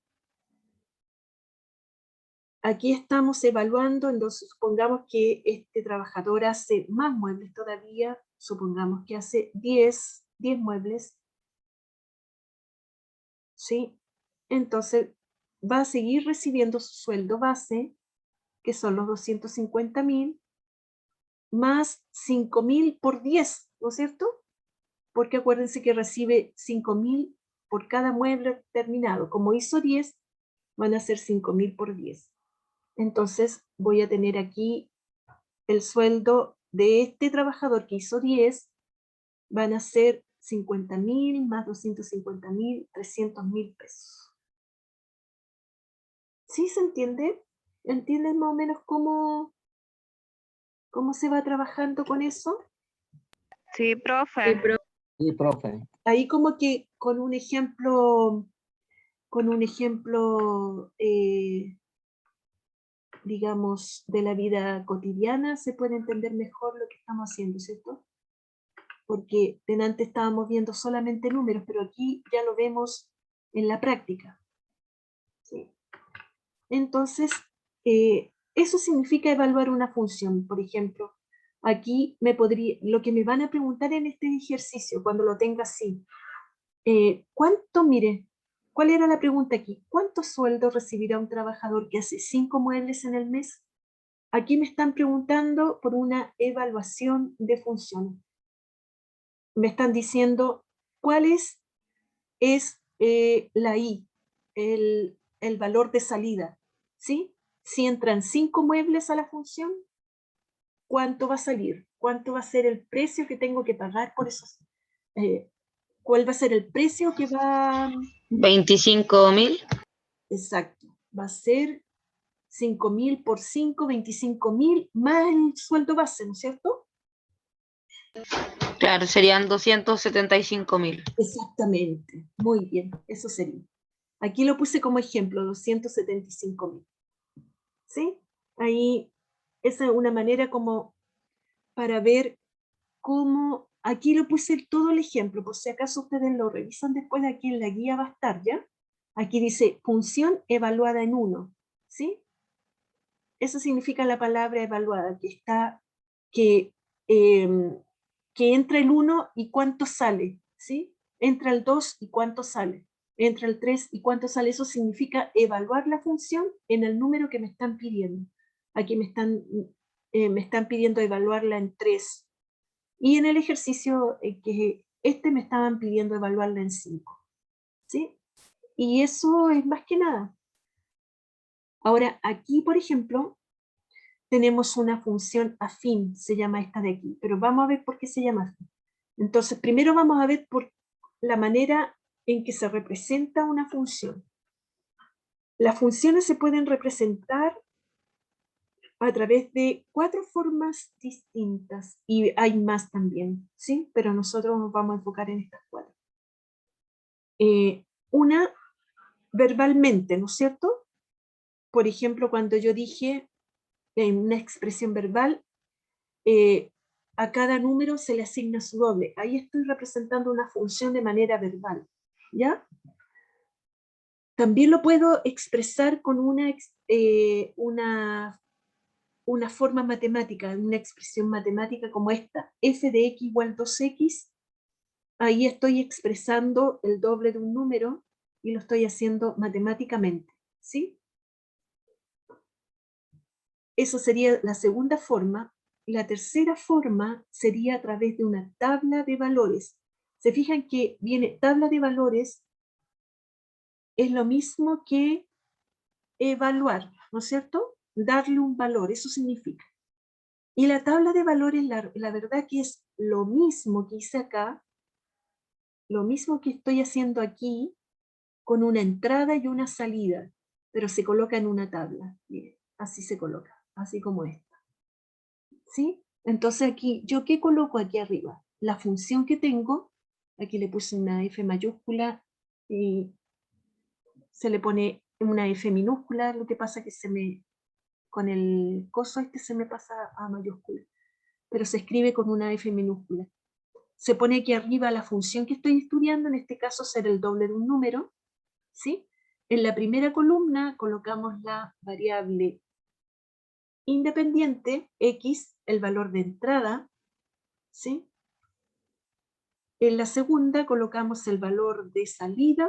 aquí estamos evaluando, entonces supongamos que este trabajador hace más muebles todavía, supongamos que hace 10 muebles, ¿sí? Entonces va a seguir recibiendo su sueldo base, que son los 250.000, más 5.000 por 10, ¿no es cierto? Porque acuérdense que recibe 5.000 por cada mueble terminado. Como hizo 10, van a ser 5.000 por 10. Entonces voy a tener aquí el sueldo de este trabajador que hizo 10, van a ser 50.000 más 250.000, 300.000 pesos. ¿Sí se entiende? ¿Entienden más o menos cómo se va trabajando con eso? Sí, profe. Sí, profe. Ahí como que con un ejemplo, digamos, de la vida cotidiana, se puede entender mejor lo que estamos haciendo, ¿cierto? Porque delante estábamos viendo solamente números, pero aquí ya lo vemos en la práctica. ¿Sí? Entonces, eso significa evaluar una función. Por ejemplo, aquí lo que me van a preguntar en este ejercicio, cuando lo tenga así, mire, ¿cuál era la pregunta aquí? ¿Cuánto sueldo recibirá un trabajador que hace 5 muebles en el mes? Aquí me están preguntando por una evaluación de funciones. Me están diciendo cuál es la I, el valor de salida, ¿sí? Si entran 5 muebles a la función, ¿cuánto va a salir? ¿Cuánto va a ser el precio que tengo que pagar por esos? ¿Cuál va a ser el precio que va? 25.000. Exacto. va a ser 5.000 por 5, 25.000 más el sueldo base, ¿no es cierto? Claro, serían 275.000. Exactamente, muy bien, eso sería. Aquí lo puse como ejemplo, 275.000. ¿Sí? Ahí, esa es una manera como para ver cómo, aquí lo puse todo el ejemplo, por si acaso ustedes lo revisan después, aquí en la guía va a estar, ¿ya? Aquí dice, función evaluada en 1, ¿sí? Eso significa la palabra evaluada, que está, que entra el 1 y cuánto sale, ¿sí? Entra el 2 y cuánto sale. Entra el 3 y cuánto sale. Eso significa evaluar la función en el número que me están pidiendo. Aquí me están pidiendo evaluarla en 3. Y en el ejercicio que me estaban pidiendo evaluarla en 5. ¿Sí? Y eso es más que nada. Ahora, aquí, por ejemplo, tenemos una función afín, se llama esta de aquí, pero vamos a ver por qué se llama afín. Entonces, primero vamos a ver por la manera en que se representa una función. Las funciones se pueden representar a través de 4 formas distintas, y hay más también, ¿sí? Pero nosotros nos vamos a enfocar en estas 4. Una, verbalmente, ¿no es cierto? Por ejemplo, cuando yo dije en una expresión verbal, a cada número se le asigna su doble. Ahí estoy representando una función de manera verbal, ¿ya? También lo puedo expresar con una forma matemática, una expresión matemática como esta, f de x igual 2x. Ahí estoy expresando el doble de un número y lo estoy haciendo matemáticamente, ¿sí? Eso sería la segunda forma. La tercera forma sería a través de una tabla de valores. Se fijan que viene tabla de valores, es lo mismo que evaluar, ¿no es cierto? Darle un valor, eso significa. Y la tabla de valores, la verdad que es lo mismo que hice acá, lo mismo que estoy haciendo aquí, con una entrada y una salida, pero se coloca en una tabla. Miren, así se coloca, así como esta. ¿Sí? Entonces aquí, ¿yo qué coloco aquí arriba? La función que tengo, aquí le puse una F mayúscula y se le pone una F minúscula, lo que pasa que con el coso se me pasa a mayúscula, pero se escribe con una F minúscula. Se pone aquí arriba la función que estoy estudiando, en este caso será el doble de un número, ¿sí? En la primera columna colocamos la variable independiente, x, el valor de entrada, ¿sí? En la segunda colocamos el valor de salida,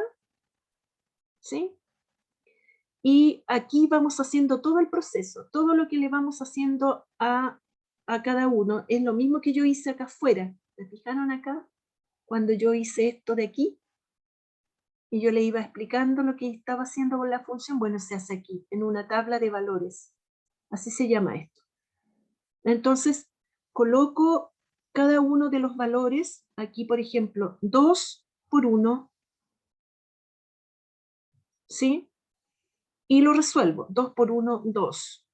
¿sí? Y aquí vamos haciendo todo el proceso, todo lo que le vamos haciendo a cada uno, es lo mismo que yo hice acá afuera. ¿Se fijaron acá? Cuando yo hice esto de aquí, y yo le iba explicando lo que estaba haciendo con la función, bueno, se hace aquí, en una tabla de valores. Así se llama esto. Entonces, coloco cada uno de los valores, aquí por ejemplo, 2 por 1, ¿sí? Y lo resuelvo, 2 por 1, 2.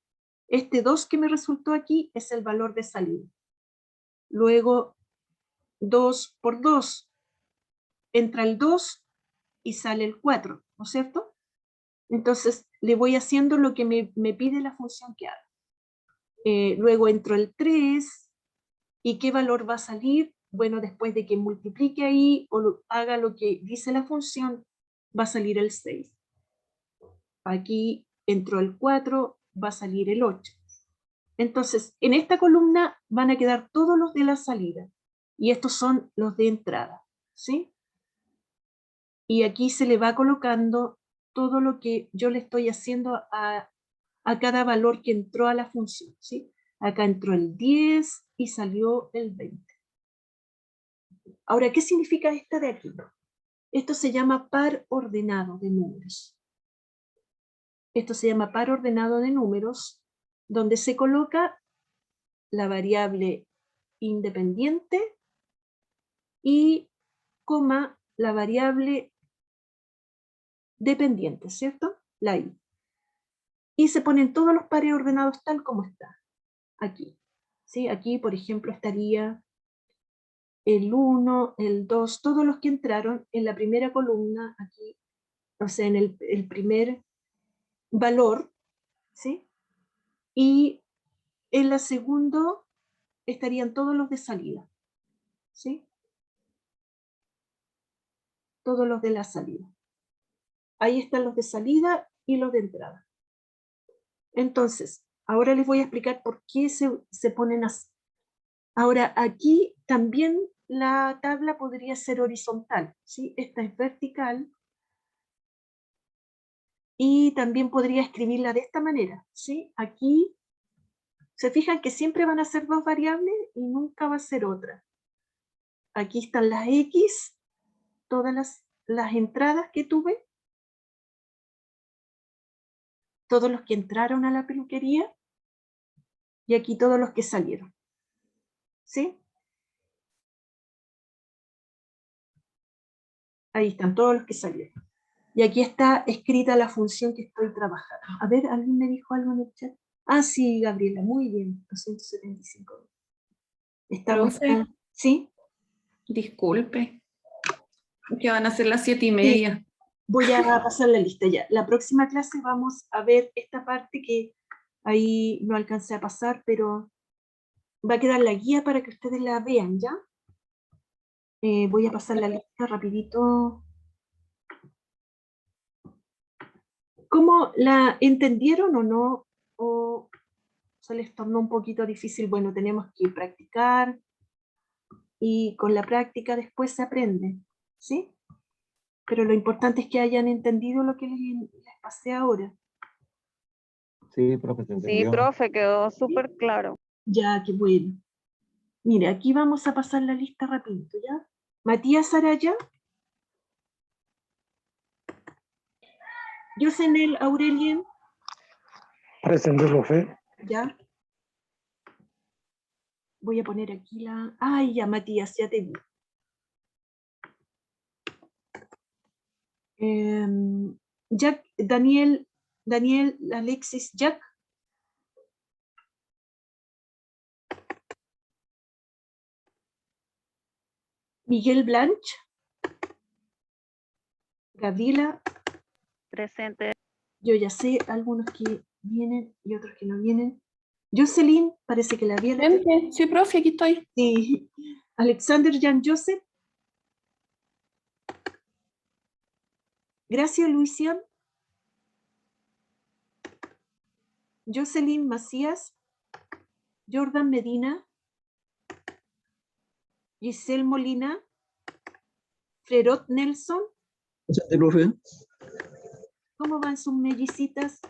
Este 2 que me resultó aquí es el valor de salida. Luego, 2 por 2, entra el 2 y sale el 4, ¿no es cierto? Entonces, le voy haciendo lo que me pide la función que haga. Luego entro el 3, ¿y qué valor va a salir? Bueno, después de que multiplique ahí o haga lo que dice la función, va a salir el 6. Aquí entró el 4, va a salir el 8. Entonces, en esta columna van a quedar todos los de la salida, y estos son los de entrada, ¿sí? Y aquí se le va colocando todo lo que yo le estoy haciendo a cada valor que entró a la función, ¿sí? Acá entró el 10 y salió el 20. Ahora, ¿qué significa esta de aquí? Esto se llama par ordenado de números. Esto se llama par ordenado de números, donde se coloca la variable independiente y coma la variable dependiente, ¿cierto? La i. y se ponen todos los pares ordenados tal como está, aquí. ¿Sí? Aquí, por ejemplo, estaría el 1, el 2, todos los que entraron en la primera columna, aquí, o sea, en el primer valor, ¿sí? Y en la segunda estarían todos los de salida, ¿sí? Todos los de la salida. Ahí están los de salida y los de entrada. Entonces, ahora les voy a explicar por qué se ponen así. Ahora, aquí también la tabla podría ser horizontal, ¿sí? Esta es vertical. Y también podría escribirla de esta manera, ¿sí? Aquí, se fijan que siempre van a ser dos variables y nunca va a ser otra. Aquí están las X, todas las entradas que tuve, todos los que entraron a la peluquería, y aquí todos los que salieron, ¿sí? Ahí están todos los que salieron. Y aquí está escrita la función que estoy trabajando. A ver, ¿alguien me dijo algo en el chat? Ah, sí, Gabriela, muy bien, 275. Estamos Profe, ya, ¿sí? disculpe, que van a ser las 7:30. Sí. Voy a pasar la lista ya. La próxima clase vamos a ver esta parte que ahí no alcancé a pasar, pero va a quedar la guía para que ustedes la vean, ¿ya? Voy a pasar la lista rapidito. ¿Cómo la entendieron o no? ¿O se les tornó un poquito difícil? Bueno, tenemos que practicar y con la práctica después se aprende, ¿sí? Pero lo importante es que hayan entendido lo que les pasé ahora. Sí, profe, se Sí, entendió. profe, quedó súper claro. Ya, qué bueno. Mira, aquí vamos a pasar la lista rapidito, ¿ya? Matías Araya. Yosenel Aurelien. Presente, profe. ¿Ya? Voy a poner aquí la... Ay, ya, Matías, ya te vi. Jack, Daniel Alexis Jack. Miguel Blanch. Gabriela. Presente. Yo ya sé algunos que vienen y otros que no vienen. Jocelyn, parece que la vi. Presente. Sí, profe, aquí estoy. Sí. Alexander Jan Joseph. Gracia Luisian. Jocelyn Macías. Jordan Medina. Giselle Molina. Frerot Nelson. Presente, profe. ¿Cómo van sus mellicitas?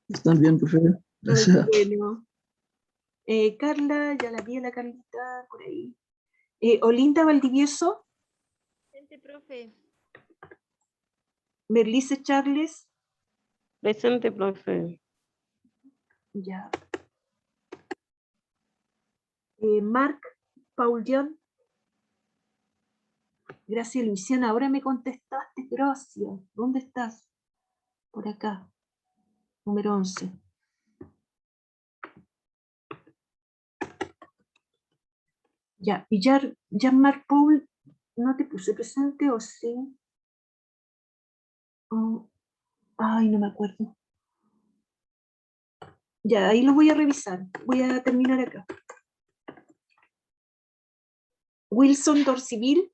¿Están bien, profe? Ay, Gracias. bueno. Carla, ya la vi a la Carlita por ahí. Olinda Valdivieso. Presente, profe. Merlice Charles. Presente, profe. Ya. Marc Paul John. Gracias, Luisiana. Ahora me contestaste, gracias. ¿Dónde estás? Por acá. Número 11. Ya. Y Jean-Marc Paul, ¿no te puse presente o sí? Oh, ay, no me acuerdo. Ya, ahí lo voy a revisar. Voy a terminar acá. Wilson Dorcivil.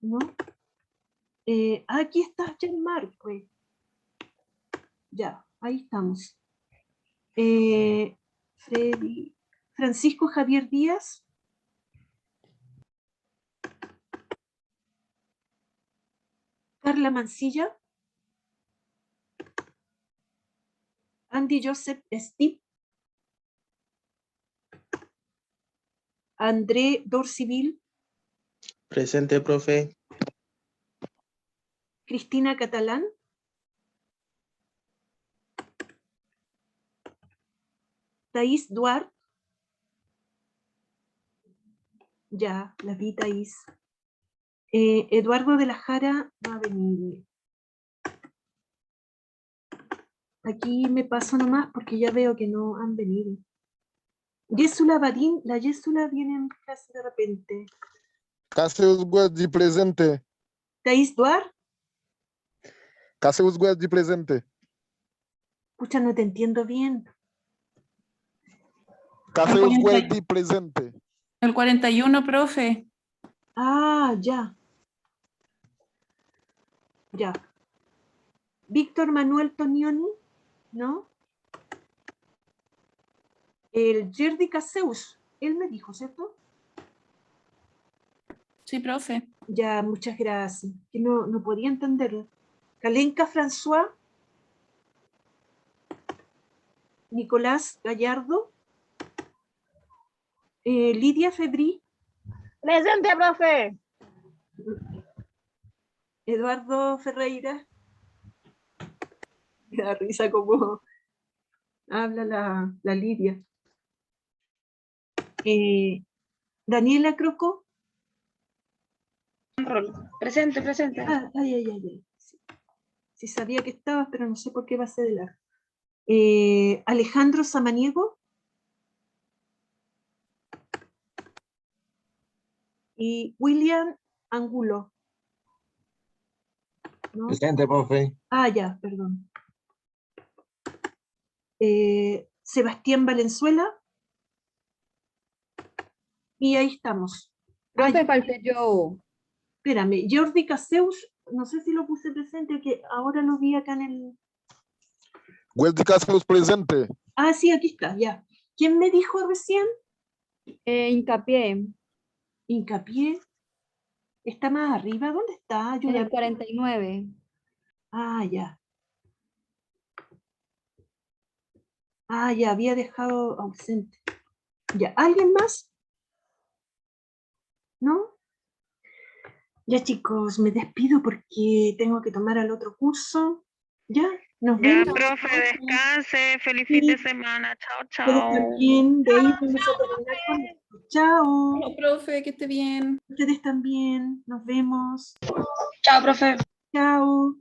¿No? Aquí está Jean-Marc, pues. Ya, ahí estamos. Francisco Javier Díaz. Carla Mancilla. Andy Joseph Steve. André Dorcivil. Presente, profe. Cristina Catalán. Thais Duarte. Ya, la vi, Thais. Eduardo de la Jara va a venir. Aquí me paso nomás porque ya veo que no han venido. Yesula Badín, la Yesula viene en clase de repente. Caseus Guardi presente. Thais Duar, Caseus Guardi presente. pucha, no te entiendo bien. Caseus Guardi presente. El 41, profe. Ah, ya. Ya. Víctor Manuel Tonioni, ¿no? El Jerdy Caseus, él me dijo, ¿cierto? Sí, profe. Ya, muchas gracias. Que no podía entenderlo. Kalenka François. Nicolás Gallardo. Lidia Febrí. Presente, profe. Eduardo Ferreira. Me da risa como habla la Lidia. Daniela Croco. Presente, presente. Ay. Sí. Sí sabía que estabas, pero no sé por qué pasé de largo. Alejandro Samaniego. Y William Angulo. ¿No? Presente, profe. Ah, ya, perdón. Sebastián Valenzuela. Y ahí estamos. Profe, falté yo. Espérame, Jordi Caseus, no sé si lo puse presente, que ahora lo vi acá en el... Guardi Caseus presente. Ah, sí, aquí está, ya. ¿Quién me dijo recién? Hincapié. Hincapié. ¿Está más arriba? ¿Dónde está? En el Ayúdame. 49. Ah, ya. Ah, ya, había dejado ausente. Ya, ¿alguien más? ¿No? Ya, chicos, me despido porque tengo que tomar al otro curso. Ya, nos Ya, vemos. profe, descanse. Feliz Sí. fin de semana. Chao, Ustedes chao. también. De ahí vamos a terminar con esto. Chao. Hola, profe, que esté bien. Ustedes también. Nos vemos. Chao, profe. Chao.